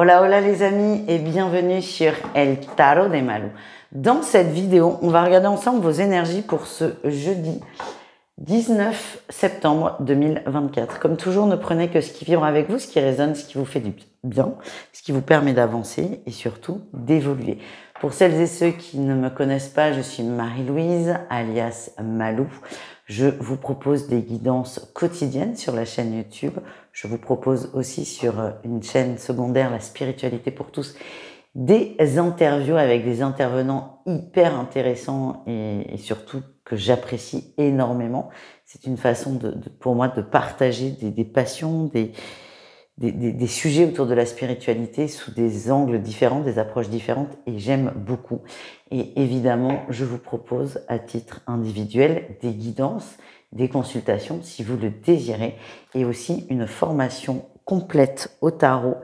Hola hola les amis et bienvenue sur El Tarot de Malou. Dans cette vidéo, on va regarder ensemble vos énergies pour ce jeudi 19 septembre 2024. Comme toujours, ne prenez que ce qui vibre avec vous, ce qui résonne, ce qui vous fait du bien, ce qui vous permet d'avancer et surtout d'évoluer. Pour celles et ceux qui ne me connaissent pas, je suis Marie-Louise, alias Malou. Je vous propose des guidances quotidiennes sur la chaîne YouTube. Je vous propose aussi sur une chaîne secondaire, La Spiritualité pour tous, des interviews avec des intervenants hyper intéressants et surtout que j'apprécie énormément. C'est une façon pour moi de partager des passions, des sujets autour de la spiritualité sous des angles différents, des approches différentes et j'aime beaucoup. Et évidemment, je vous propose à titre individuel des guidances, des consultations si vous le désirez et aussi une formation complète au tarot.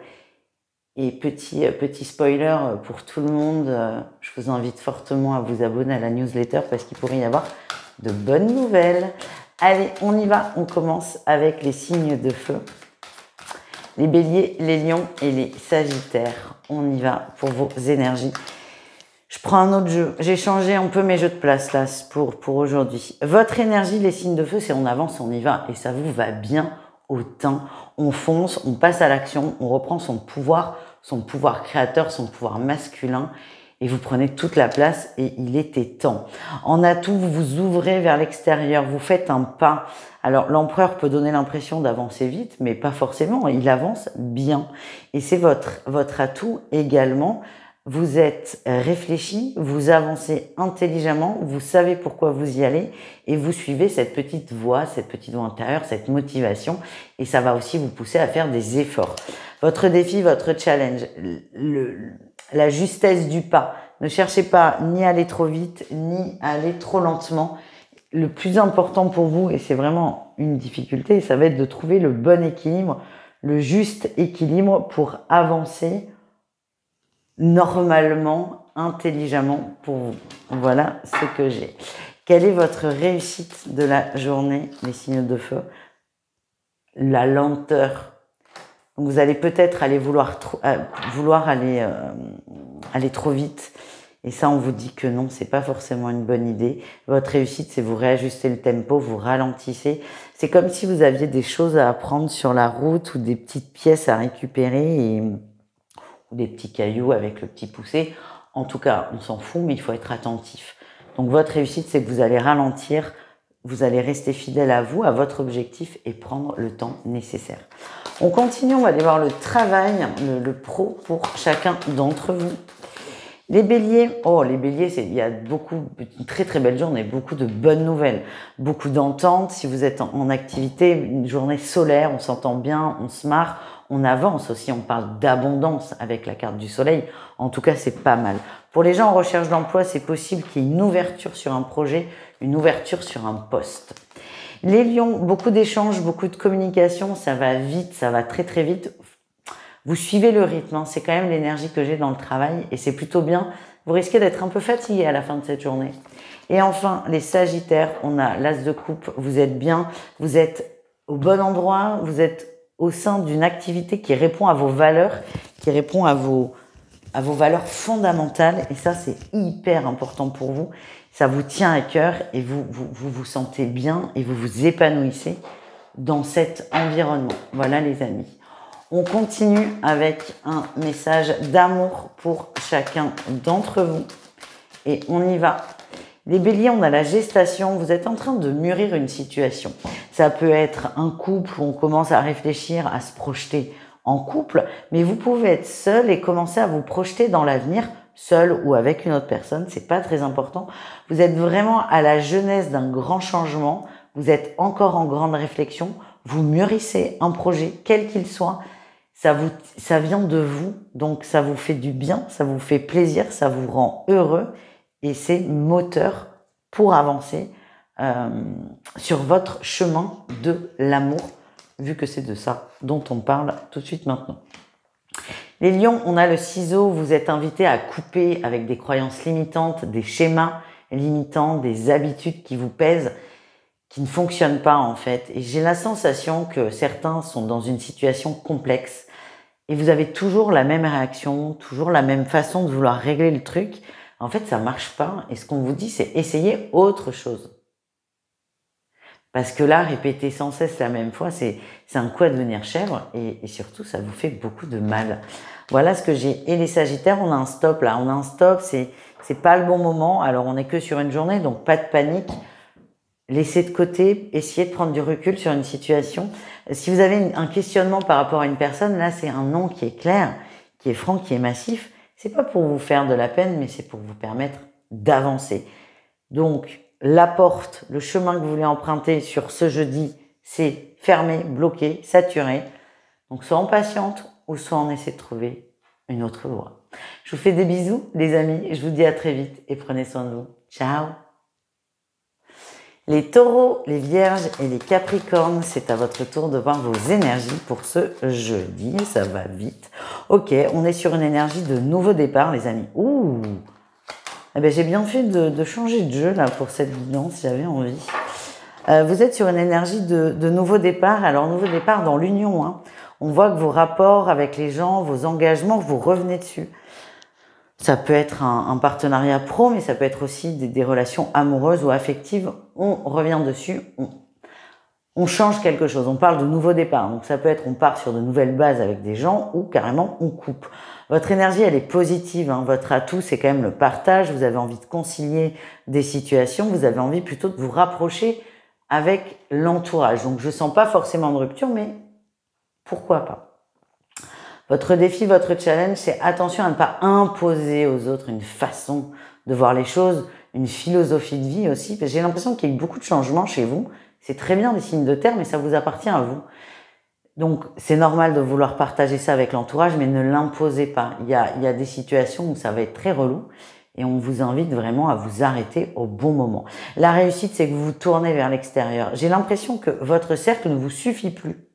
Et petit spoiler pour tout le monde, je vous invite fortement à vous abonner à la newsletter parce qu'il pourrait y avoir de bonnes nouvelles. Allez, on y va, on commence avec les signes de feu. Les béliers, les lions et les sagittaires. On y va pour vos énergies. Je prends un autre jeu. J'ai changé un peu mes jeux de place là pour aujourd'hui. Votre énergie, les signes de feu, c'est on avance, on y va. Et ça vous va bien au teint. On fonce, on passe à l'action, on reprend son pouvoir créateur, son pouvoir masculin. Et vous prenez toute la place et il était temps. En atout, vous vous ouvrez vers l'extérieur, vous faites un pas. Alors l'empereur peut donner l'impression d'avancer vite, mais pas forcément, il avance bien. Et c'est votre atout également. Vous êtes réfléchi, vous avancez intelligemment, vous savez pourquoi vous y allez et vous suivez cette petite voix intérieure, cette motivation et ça va aussi vous pousser à faire des efforts. Votre défi, votre challenge, la justesse du pas. Ne cherchez pas ni à aller trop vite, ni à aller trop lentement. Le plus important pour vous, et c'est vraiment une difficulté, ça va être de trouver le bon équilibre, le juste équilibre pour avancer normalement, intelligemment pour vous. Voilà ce que j'ai. Quelle est votre réussite de la journée, les signes de feu? La lenteur. Donc vous allez peut-être aller vouloir aller trop vite. Et ça, on vous dit que non, c'est pas forcément une bonne idée. Votre réussite, c'est vous réajuster le tempo, vous ralentissez. C'est comme si vous aviez des choses à apprendre sur la route ou des petites pièces à récupérer ou des petits cailloux avec le petit poussé. En tout cas, on s'en fout, mais il faut être attentif. Donc votre réussite, c'est que vous allez ralentir, vous allez rester fidèle à vous, à votre objectif et prendre le temps nécessaire. On continue, on va aller voir le travail, le pro pour chacun d'entre vous. Les béliers, il y a une très très belle journée, beaucoup de bonnes nouvelles, beaucoup d'entente. Si vous êtes en activité, une journée solaire, on s'entend bien, on se marre, on avance aussi, on parle d'abondance avec la carte du soleil. En tout cas, c'est pas mal. Pour les gens en recherche d'emploi, c'est possible qu'il y ait une ouverture sur un projet, une ouverture sur un poste. Les lions, beaucoup d'échanges, beaucoup de communication, ça va vite, ça va très très vite. Vous suivez le rythme, hein. C'est quand même l'énergie que j'ai dans le travail et c'est plutôt bien. Vous risquez d'être un peu fatigué à la fin de cette journée. Et enfin, les sagittaires, on a l'as de coupe, vous êtes bien, vous êtes au bon endroit, vous êtes au sein d'une activité qui répond à vos valeurs, qui répond à vos valeurs fondamentales et ça, c'est hyper important pour vous. Ça vous tient à cœur et vous sentez bien et vous vous épanouissez dans cet environnement. Voilà les amis. On continue avec un message d'amour pour chacun d'entre vous. Et on y va. Les béliers, on a la gestation. Vous êtes en train de mûrir une situation. Ça peut être un couple où on commence à réfléchir, à se projeter en couple. Mais vous pouvez être seul et commencer à vous projeter dans l'avenir, seul ou avec une autre personne. C'est pas très important. Vous êtes vraiment à la jeunesse d'un grand changement. Vous êtes encore en grande réflexion. Vous mûrissez un projet, quel qu'il soit. Ça vient de vous, donc ça vous fait du bien, ça vous fait plaisir, ça vous rend heureux et c'est moteur pour avancer sur votre chemin de l'amour, vu que c'est de ça dont on parle tout de suite maintenant. Les lions, on a le ciseau, vous êtes invités à couper avec des croyances limitantes, des schémas limitants, des habitudes qui vous pèsent, qui ne fonctionnent pas en fait. Et j'ai la sensation que certains sont dans une situation complexe et vous avez toujours la même réaction, toujours la même façon de vouloir régler le truc, en fait, ça marche pas. Et ce qu'on vous dit, c'est essayer autre chose. Parce que là, répéter sans cesse la même fois, c'est un coup à devenir chèvre et surtout, ça vous fait beaucoup de mal. Voilà ce que j'ai. Et les Sagittaires, on a un stop là. On a un stop, c'est pas le bon moment. Alors, on n'est que sur une journée, donc pas de panique. Laissez de côté, essayez de prendre du recul sur une situation. Si vous avez un questionnement par rapport à une personne, là, c'est un non qui est clair, qui est franc, qui est massif. C'est pas pour vous faire de la peine, mais c'est pour vous permettre d'avancer. Donc, la porte, le chemin que vous voulez emprunter sur ce jeudi, c'est fermé, bloqué, saturé. Donc, soit on patiente ou soit on essaie de trouver une autre voie. Je vous fais des bisous, les amis. Je vous dis à très vite et prenez soin de vous. Ciao! Les taureaux, les vierges et les capricornes, c'est à votre tour de voir vos énergies pour ce jeudi. Ça va vite. Ok, on est sur une énergie de nouveau départ, les amis. Ouh! Eh ben, j'ai bien fait de changer de jeu là pour cette guidance, j'avais envie. Vous êtes sur une énergie de nouveau départ. Alors, nouveau départ dans l'union. Hein. On voit que vos rapports avec les gens, vos engagements, vous revenez dessus. Ça peut être un partenariat pro, mais ça peut être aussi des relations amoureuses ou affectives. On revient dessus, on change quelque chose. On parle de nouveau départ. Donc ça peut être on part sur de nouvelles bases avec des gens ou carrément on coupe. Votre énergie, elle est positive. Hein. Votre atout, c'est quand même le partage. Vous avez envie de concilier des situations. Vous avez envie plutôt de vous rapprocher avec l'entourage. Donc je sens pas forcément de rupture, mais pourquoi pas. Votre défi, votre challenge, c'est attention à ne pas imposer aux autres une façon de voir les choses, une philosophie de vie aussi. Parce que j'ai l'impression qu'il y a eu beaucoup de changements chez vous. C'est très bien des signes de terre, mais ça vous appartient à vous. Donc, c'est normal de vouloir partager ça avec l'entourage, mais ne l'imposez pas. Il y a des situations où ça va être très relou et on vous invite vraiment à vous arrêter au bon moment. La réussite, c'est que vous vous tournez vers l'extérieur. J'ai l'impression que votre cercle ne vous suffit plus.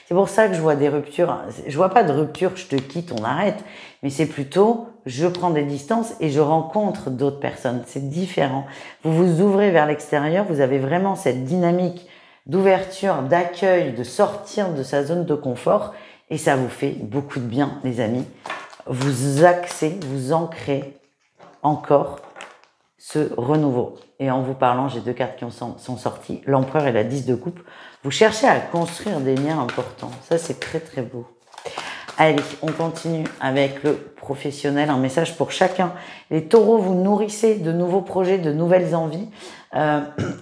C'est pour ça que je vois des ruptures. Je vois pas de rupture, je te quitte, on arrête. Mais c'est plutôt, je prends des distances et je rencontre d'autres personnes. C'est différent. Vous vous ouvrez vers l'extérieur, vous avez vraiment cette dynamique d'ouverture, d'accueil, de sortir de sa zone de confort. Et ça vous fait beaucoup de bien, les amis. Vous axez, vous ancrez encore ce renouveau. Et en vous parlant, j'ai deux cartes qui sont sorties, l'empereur et la 10 de coupe. Vous cherchez à construire des liens importants. Ça, c'est très, très beau. Allez, on continue avec le professionnel. Un message pour chacun. Les taureaux, vous nourrissez de nouveaux projets, de nouvelles envies.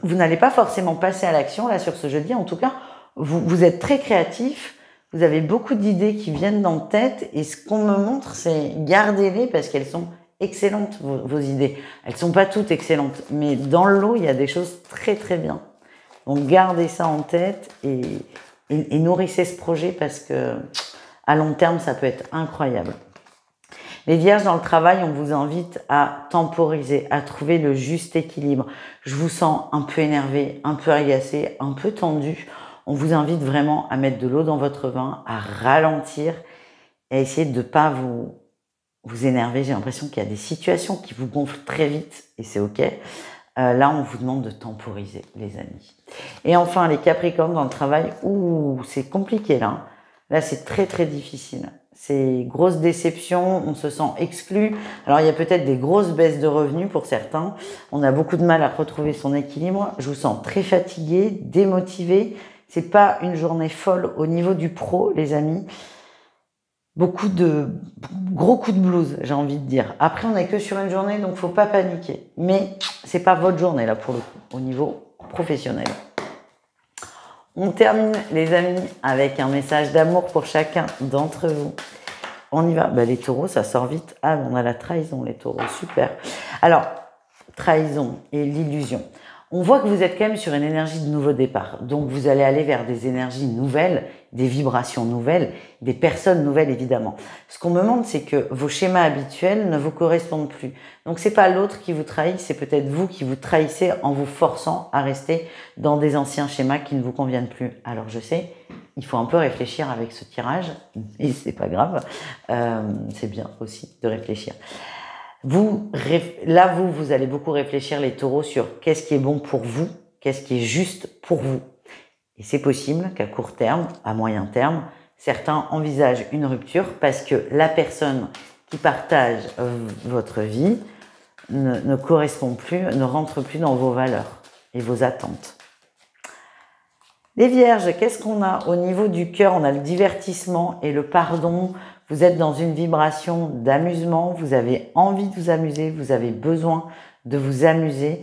Vous n'allez pas forcément passer à l'action, là, sur ce jeudi. En tout cas, vous êtes très créatif. Vous avez beaucoup d'idées qui viennent dans la tête. Et ce qu'on me montre, c'est gardez-les parce qu'elles sont excellentes, vos idées. Elles sont pas toutes excellentes. Mais dans le lot, il y a des choses très, très bien. Donc, gardez ça en tête et nourrissez ce projet parce que à long terme, ça peut être incroyable. Les vierges, dans le travail, on vous invite à temporiser, à trouver le juste équilibre. Je vous sens un peu énervé, un peu agacé, un peu tendu. On vous invite vraiment à mettre de l'eau dans votre vin, à ralentir et à essayer de ne pas vous énerver. J'ai l'impression qu'il y a des situations qui vous gonflent très vite et c'est OK. Là, on vous demande de temporiser, les amis. Et enfin, les Capricornes dans le travail, c'est compliqué là. Là, c'est très, très difficile. C'est grosse déception, on se sent exclu. Alors, il y a peut-être des grosses baisses de revenus pour certains. On a beaucoup de mal à retrouver son équilibre. Je vous sens très fatigué, démotivé. C'est pas une journée folle au niveau du pro, les amis. Beaucoup de gros coups de blues, j'ai envie de dire. Après, on n'est que sur une journée, donc faut pas paniquer. Mais c'est pas votre journée, là, pour le coup, au niveau professionnel. On termine, les amis, avec un message d'amour pour chacun d'entre vous. On y va. Les taureaux, ça sort vite. Ah, on a la trahison, les taureaux. Super. Alors, trahison et l'illusion. On voit que vous êtes quand même sur une énergie de nouveau départ. Donc, vous allez aller vers des énergies nouvelles, des vibrations nouvelles, des personnes nouvelles, évidemment. Ce qu'on me montre, c'est que vos schémas habituels ne vous correspondent plus. Donc, c'est pas l'autre qui vous trahit, c'est peut-être vous qui vous trahissez en vous forçant à rester dans des anciens schémas qui ne vous conviennent plus. Alors, je sais, il faut un peu réfléchir avec ce tirage, et c'est pas grave. C'est bien aussi de réfléchir. Vous allez beaucoup réfléchir, les taureaux, sur qu'est-ce qui est bon pour vous, qu'est-ce qui est juste pour vous. Et c'est possible qu'à court terme, à moyen terme, Certains envisagent une rupture parce que la personne qui partage votre vie ne correspond plus, ne rentre plus dans vos valeurs et vos attentes. Les Vierges, qu'est-ce qu'on a au niveau du cœur? On a le divertissement et le pardon. Vous êtes dans une vibration d'amusement, vous avez envie de vous amuser, vous avez besoin de vous amuser.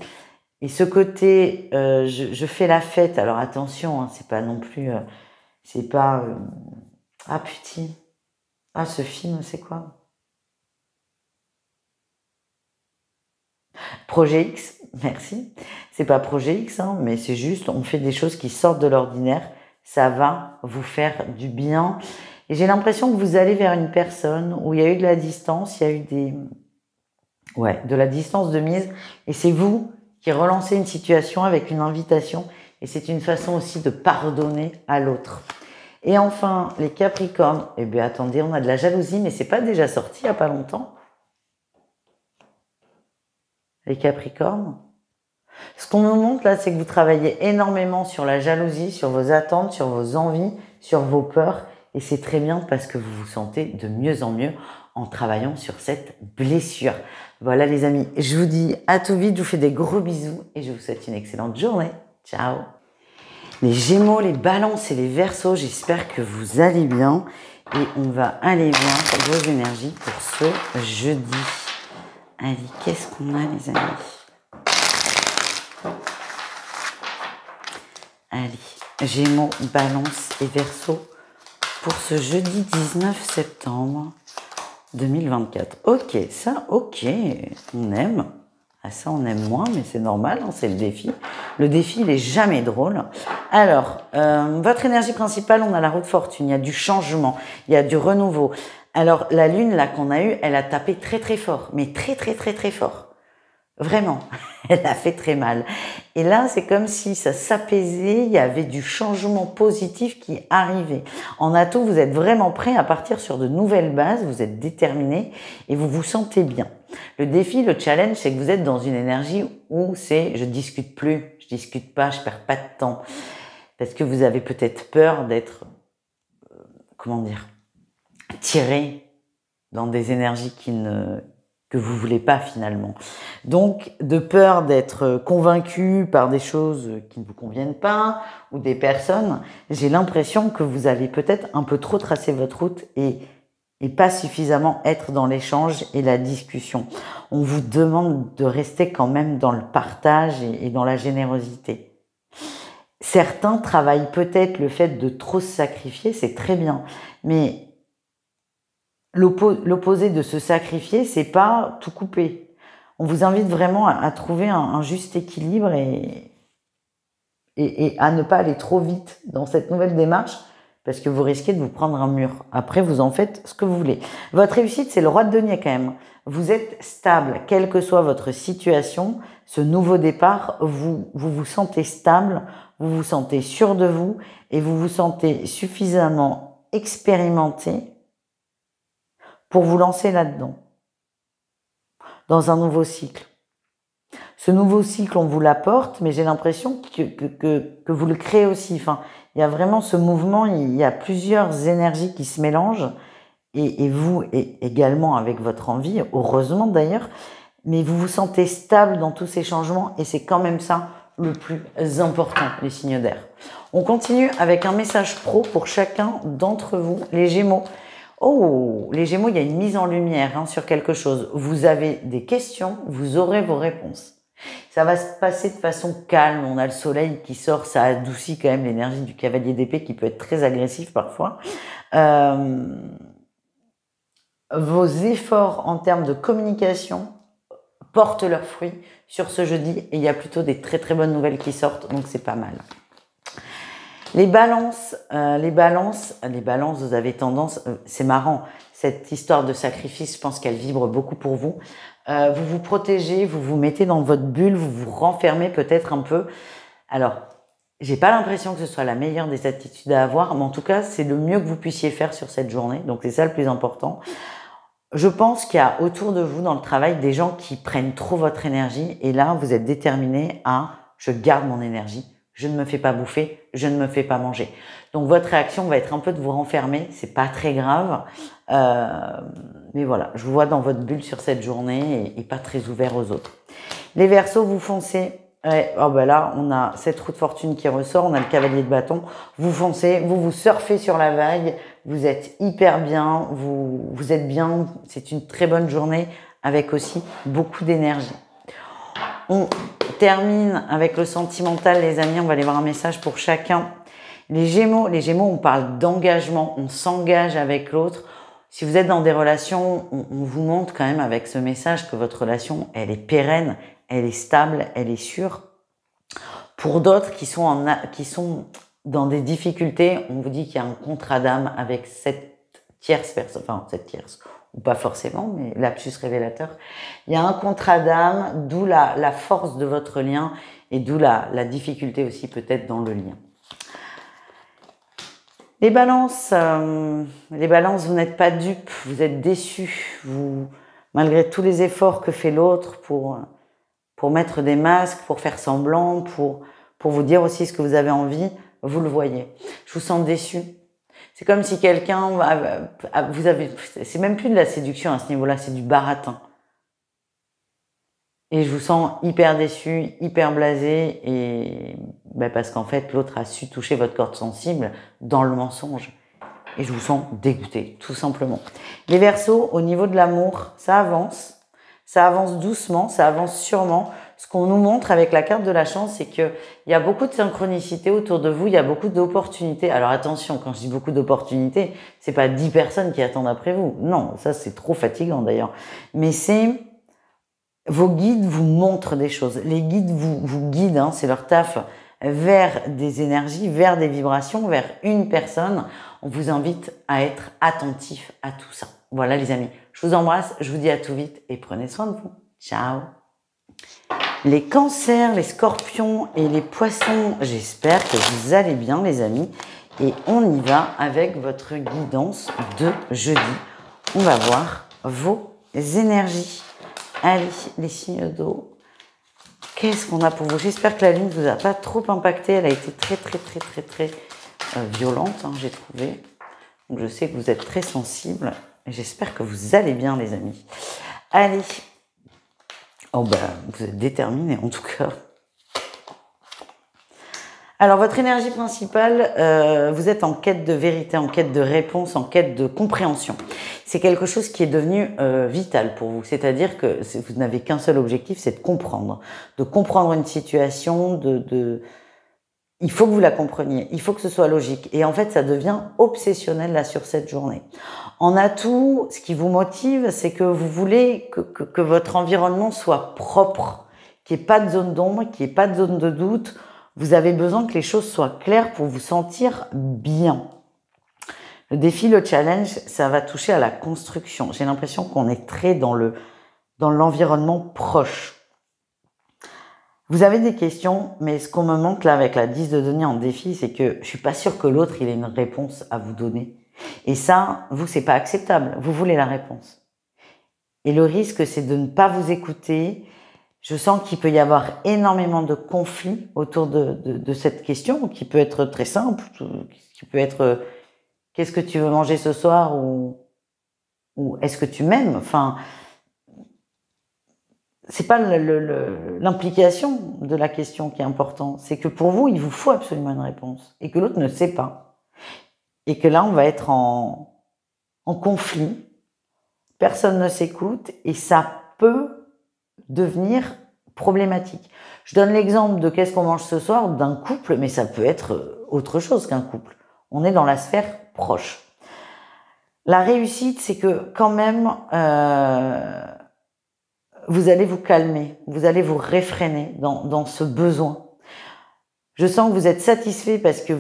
Et ce côté, je fais la fête, alors attention, hein, c'est pas non plus, c'est pas, ah putain, ah ce film, c'est quoi? Projet X, merci. C'est pas Projet X, hein, mais c'est juste, on fait des choses qui sortent de l'ordinaire. Ça va vous faire du bien. Et j'ai l'impression que vous allez vers une personne où il y a eu de la distance, il y a eu de la distance de mise. Et c'est vous qui relancez une situation avec une invitation. Et c'est une façon aussi de pardonner à l'autre. Et enfin, les Capricornes. Eh bien, attendez, on a de la jalousie, mais c'est pas déjà sorti il y a pas longtemps. Les Capricornes. Ce qu'on nous montre là, c'est que vous travaillez énormément sur la jalousie, sur vos attentes, sur vos envies, sur vos peurs. Et c'est très bien parce que vous vous sentez de mieux en mieux en travaillant sur cette blessure. Voilà les amis, je vous dis à tout vite, je vous fais des gros bisous et je vous souhaite une excellente journée. Ciao. Les Gémeaux, les Balances et les Verseaux, j'espère que vous allez bien. Et on va aller voir vos énergies pour ce jeudi. Allez, qu'est-ce qu'on a les amis? Allez, Gémeaux, Balance et Verseau pour ce jeudi 19 septembre 2024. Ok, ça, ok, on aime. Ah, ça, on aime moins, mais c'est normal, hein, c'est le défi. Le défi, il est jamais drôle. Alors, votre énergie principale, on a la roue de fortune, il y a du changement, il y a du renouveau. Alors, la lune, là, qu'on a eue, elle a tapé très, très fort, mais très, très, très, très fort. Vraiment, elle a fait très mal. Et là, c'est comme si ça s'apaisait, il y avait du changement positif qui arrivait. En atout, vous êtes vraiment prêt à partir sur de nouvelles bases, vous êtes déterminé et vous vous sentez bien. Le défi, le challenge, c'est que vous êtes dans une énergie où c'est je discute plus, je discute pas, je perds pas de temps. Parce que vous avez peut-être peur d'être, comment dire, tiré dans des énergies que vous voulez pas finalement. Donc, de peur d'être convaincu par des choses qui ne vous conviennent pas ou des personnes, j'ai l'impression que vous avez peut-être un peu trop tracé votre route et pas suffisamment être dans l'échange et la discussion. On vous demande de rester quand même dans le partage et dans la générosité. Certains travaillent peut-être le fait de trop se sacrifier, c'est très bien, mais l'opposé de se sacrifier, c'est pas tout couper. On vous invite vraiment à trouver un juste équilibre et à ne pas aller trop vite dans cette nouvelle démarche parce que vous risquez de vous prendre un mur. Après, vous en faites ce que vous voulez. Votre réussite, c'est le roi de denier quand même. Vous êtes stable, quelle que soit votre situation. Ce nouveau départ, vous vous sentez stable, vous vous sentez sûr de vous et vous vous sentez suffisamment expérimenté pour vous lancer là-dedans, dans un nouveau cycle. Ce nouveau cycle, on vous l'apporte, mais j'ai l'impression que vous le créez aussi. Enfin, il y a vraiment ce mouvement, il y a plusieurs énergies qui se mélangent, et vous également avec votre envie, heureusement d'ailleurs, mais vous vous sentez stable dans tous ces changements, et c'est quand même ça le plus important, les signes d'air. On continue avec un message pro pour chacun d'entre vous, les Gémeaux. Oh, les Gémeaux, il y a une mise en lumière sur quelque chose. Vous avez des questions, vous aurez vos réponses. Ça va se passer de façon calme. On a le soleil qui sort, ça adoucit quand même l'énergie du cavalier d'épée qui peut être très agressif parfois. Vos efforts en termes de communication portent leurs fruits sur ce jeudi et il y a plutôt des très très bonnes nouvelles qui sortent, donc c'est pas mal. Les balances, vous avez tendance, c'est marrant, cette histoire de sacrifice, je pense qu'elle vibre beaucoup pour vous. Vous vous protégez, vous vous mettez dans votre bulle, vous vous renfermez peut-être un peu. Alors, j'ai pas l'impression que ce soit la meilleure des attitudes à avoir, mais en tout cas, c'est le mieux que vous puissiez faire sur cette journée. Donc, c'est ça le plus important. Je pense qu'il y a autour de vous, dans le travail, des gens qui prennent trop votre énergie. Et là, vous êtes déterminé à « je garde mon énergie ». je ne me fais pas bouffer, je ne me fais pas manger. Donc votre réaction va être un peu de vous renfermer, c'est pas très grave, mais voilà, je vous vois dans votre bulle sur cette journée et pas très ouvert aux autres. Les Verseaux, vous foncez. Oh ben là, on a cette roue de fortune qui ressort, on a le cavalier de bâton. Vous foncez, vous surfez sur la vague, vous êtes hyper bien, vous êtes bien, c'est une très bonne journée avec aussi beaucoup d'énergie. On termine avec le sentimental, les amis, on va aller voir un message pour chacun. Les Gémeaux, on parle d'engagement, on s'engage avec l'autre. Si vous êtes dans des relations, on vous montre quand même avec ce message que votre relation, elle est pérenne, elle est stable, elle est sûre. Pour d'autres qui sont dans des difficultés, on vous dit qu'il y a un contrat d'âme avec cette tierce personne, enfin cette tierce, ou pas forcément, mais lapsus révélateur. Il y a un contrat d'âme, d'où la force de votre lien et d'où la difficulté aussi peut-être dans le lien. Les balances, vous n'êtes pas dupes, vous êtes déçus, malgré tous les efforts que fait l'autre pour mettre des masques, pour faire semblant, pour vous dire aussi ce que vous avez envie, vous le voyez. Je vous sens déçu. C'est comme si quelqu'un, c'est même plus de la séduction à ce niveau-là, c'est du baratin. Et je vous sens hyper déçu, hyper blasé, et parce qu'en fait, l'autre a su toucher votre corde sensible dans le mensonge. Et je vous sens dégoûté, tout simplement. Les Verseaux, au niveau de l'amour, ça avance doucement, ça avance sûrement. Ce qu'on nous montre avec la carte de la chance, c'est qu'il y a beaucoup de synchronicité autour de vous, il y a beaucoup d'opportunités. Alors attention, quand je dis beaucoup d'opportunités, c'est pas 10 personnes qui attendent après vous. Non, ça c'est trop fatigant d'ailleurs. Mais c'est vos guides vous montrent des choses. Les guides vous guident, hein, c'est leur taf, vers des énergies, vers des vibrations, vers une personne. On vous invite à être attentif à tout ça. Voilà les amis, je vous embrasse, je vous dis à tout vite et prenez soin de vous. Ciao. Les cancers, les scorpions et les poissons, j'espère que vous allez bien les amis. Et on y va avec votre guidance de jeudi. On va voir vos énergies. Allez, les signes d'eau. Qu'est-ce qu'on a pour vous? J'espère que la lune ne vous a pas trop impacté. Elle a été très violente, hein, j'ai trouvé. Donc je sais que vous êtes très sensibles. J'espère que vous allez bien les amis. Allez. Oh vous êtes déterminés en tout cas. Alors votre énergie principale, vous êtes en quête de vérité, en quête de réponse, en quête de compréhension. C'est quelque chose qui est devenu vital pour vous. C'est-à-dire que vous n'avez qu'un seul objectif, c'est de comprendre une situation, il faut que vous la compreniez, il faut que ce soit logique. Et en fait, ça devient obsessionnel là sur cette journée. En atout, ce qui vous motive, c'est que vous voulez que votre environnement soit propre, qu'il n'y ait pas de zone d'ombre, qu'il n'y ait pas de zone de doute. Vous avez besoin que les choses soient claires pour vous sentir bien. Le défi, le challenge, ça va toucher à la construction. J'ai l'impression qu'on est très dans l'environnement proche. Vous avez des questions, mais ce qu'on me montre là avec la 10 de denier en défi, c'est que je suis pas sûre que l'autre il ait une réponse à vous donner. Et ça, vous, c'est pas acceptable. Vous voulez la réponse. Et le risque, c'est de ne pas vous écouter. Je sens qu'il peut y avoir énormément de conflits autour de cette question, qui peut être très simple, qui peut être qu'est-ce que tu veux manger ce soir ou est-ce que tu m'aimes? Enfin, c'est pas l'implication de la question qui est important, c'est que pour vous, il vous faut absolument une réponse et que l'autre ne sait pas. Et que là, on va être en conflit, personne ne s'écoute et ça peut devenir problématique. Je donne l'exemple de qu'est-ce qu'on mange ce soir d'un couple, mais ça peut être autre chose qu'un couple. On est dans la sphère proche. La réussite, c'est que quand même, vous allez vous calmer, vous allez vous réfréner dans ce besoin. Je sens que vous êtes satisfait parce que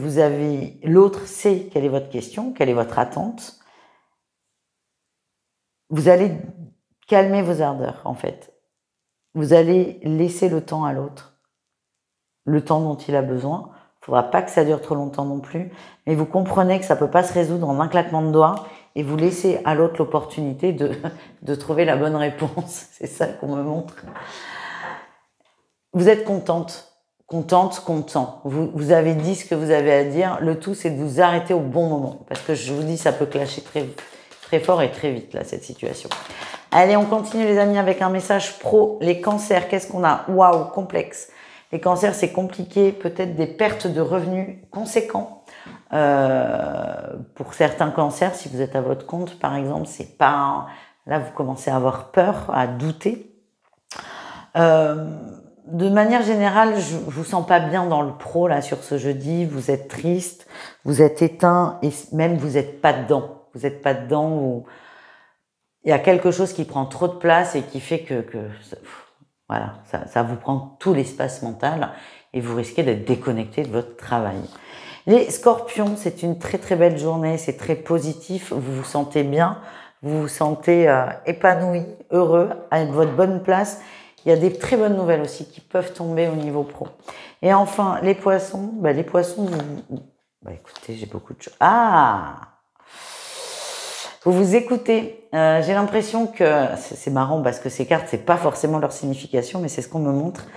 l'autre sait quelle est votre question, quelle est votre attente. Vous allez calmer vos ardeurs, en fait. Vous allez laisser le temps à l'autre, le temps dont il a besoin. Il ne faudra pas que ça dure trop longtemps non plus, mais vous comprenez que ça ne peut pas se résoudre en un claquement de doigts et vous laissez à l'autre l'opportunité de trouver la bonne réponse. C'est ça qu'on me montre. Vous êtes contente contente, content. Vous avez dit ce que vous avez à dire. Le tout, c'est de vous arrêter au bon moment. Parce que je vous dis, ça peut clasher très, très fort et très vite, là, cette situation. Allez, on continue, les amis, avec un message pro. Les cancers, qu'est-ce qu'on a? Waouh, complexe. Les cancers, c'est compliqué. Peut-être des pertes de revenus conséquents. Pour certains cancers, si vous êtes à votre compte, par exemple, c'est pas... Là, vous commencez à avoir peur, à douter. De manière générale, je vous sens pas bien dans le pro là sur ce jeudi. Vous êtes triste, vous êtes éteint et même vous êtes pas dedans. Vous n'êtes pas dedans ou il y a quelque chose qui prend trop de place et qui fait que voilà, ça vous prend tout l'espace mental et vous risquez d'être déconnecté de votre travail. Les Scorpions, c'est une très très belle journée, c'est très positif. Vous vous sentez bien, vous vous sentez épanoui, heureux, avec votre bonne place. Il y a des très bonnes nouvelles aussi qui peuvent tomber au niveau pro. Et enfin, les poissons. Les poissons, écoutez, j'ai beaucoup de choses. Vous vous écoutez. J'ai l'impression que... C'est marrant parce que ces cartes, c'est pas forcément leur signification, mais c'est ce qu'on me montre.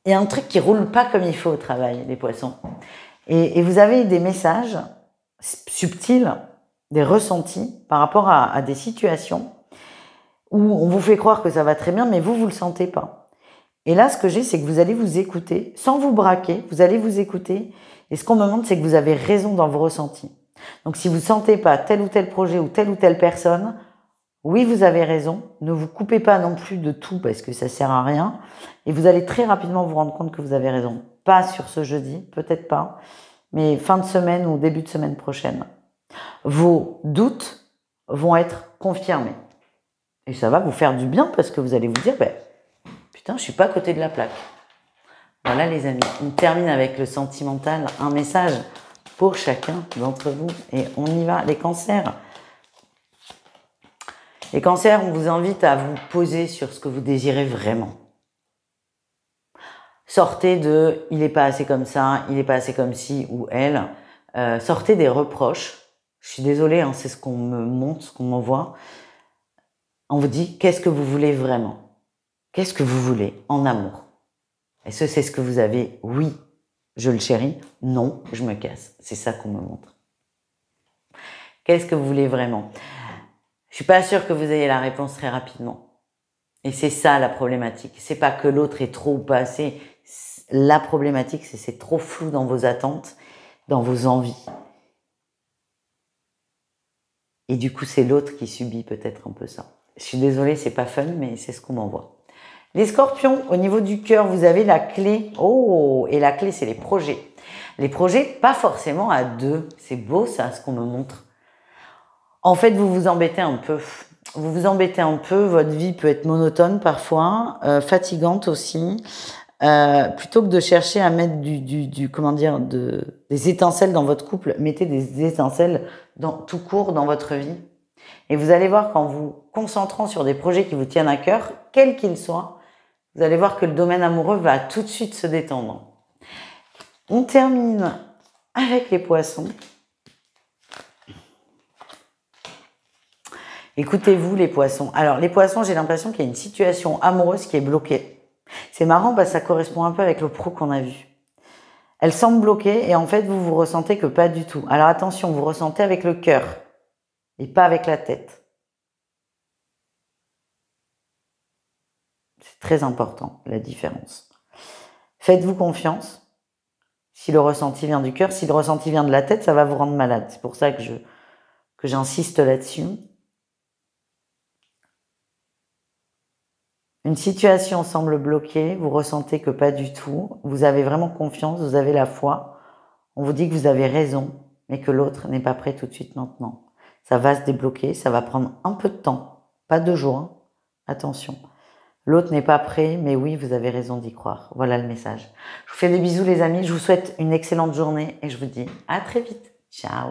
Il y a un truc qui roule pas comme il faut au travail, les poissons. Et vous avez des messages subtils, des ressentis par rapport à des situations où on vous fait croire que ça va très bien, mais vous le sentez pas. Et là, ce que j'ai, c'est que vous allez vous écouter, sans vous braquer, vous allez vous écouter. Et ce qu'on me montre, c'est que vous avez raison dans vos ressentis. Donc, si vous ne sentez pas tel ou tel projet ou telle personne, oui, vous avez raison. Ne vous coupez pas non plus de tout parce que ça sert à rien. Et vous allez très rapidement vous rendre compte que vous avez raison. Pas sur ce jeudi, peut-être pas, mais fin de semaine ou début de semaine prochaine. Vos doutes vont être confirmés. Et ça va vous faire du bien parce que vous allez vous dire, putain, je suis pas à côté de la plaque. Voilà les amis, on termine avec le sentimental, un message pour chacun d'entre vous. Et on y va, les cancers. Les cancers, on vous invite à vous poser sur ce que vous désirez vraiment. Sortez de « il n'est pas assez comme ça, il n'est pas assez comme ci ou elle ». Sortez des reproches. Je suis désolée, hein, c'est ce qu'on me montre, ce qu'on m'envoie. On vous dit, qu'est-ce que vous voulez vraiment? Qu'est-ce que vous voulez en amour? Est-ce que c'est ce que vous avez? Oui, je le chéris. Non, je me casse. C'est ça qu'on me montre. Qu'est-ce que vous voulez vraiment? Je suis pas sûre que vous ayez la réponse très rapidement. Et c'est ça la problématique. C'est pas que l'autre est trop ou pas assez. La problématique, c'est trop flou dans vos attentes, dans vos envies. Et du coup, c'est l'autre qui subit peut-être un peu ça. Je suis désolée, c'est pas fun, mais c'est ce qu'on m'envoie. Les Scorpions, au niveau du cœur, vous avez la clé. Oh, et la clé, c'est les projets. Les projets, pas forcément à deux. C'est beau, ça, ce qu'on me montre. En fait, vous vous embêtez un peu. Vous vous embêtez un peu. Votre vie peut être monotone parfois, fatigante aussi. Plutôt que de chercher à mettre des étincelles dans votre couple, mettez des étincelles tout court dans votre vie. Et vous allez voir qu'en vous concentrant sur des projets qui vous tiennent à cœur, quels qu'ils soient, vous allez voir que le domaine amoureux va tout de suite se détendre. On termine avec les poissons. Écoutez-vous les poissons. Alors les poissons, j'ai l'impression qu'il y a une situation amoureuse qui est bloquée. C'est marrant parce que ça correspond un peu avec le pro qu'on a vu. Elle semble bloquée et en fait vous ressentez que pas du tout. Alors attention, vous ressentez avec le cœur et pas avec la tête. C'est très important, la différence. Faites-vous confiance. Si le ressenti vient du cœur, si le ressenti vient de la tête, ça va vous rendre malade. C'est pour ça que j'insiste là-dessus. Une situation semble bloquée, vous ressentez que pas du tout. Vous avez vraiment confiance, vous avez la foi. On vous dit que vous avez raison, mais que l'autre n'est pas prêt tout de suite maintenant. Ça va se débloquer, ça va prendre un peu de temps, pas 2 jours, hein. Attention. L'autre n'est pas prêt, mais oui, vous avez raison d'y croire. Voilà le message. Je vous fais des bisous les amis, je vous souhaite une excellente journée et je vous dis à très vite. Ciao.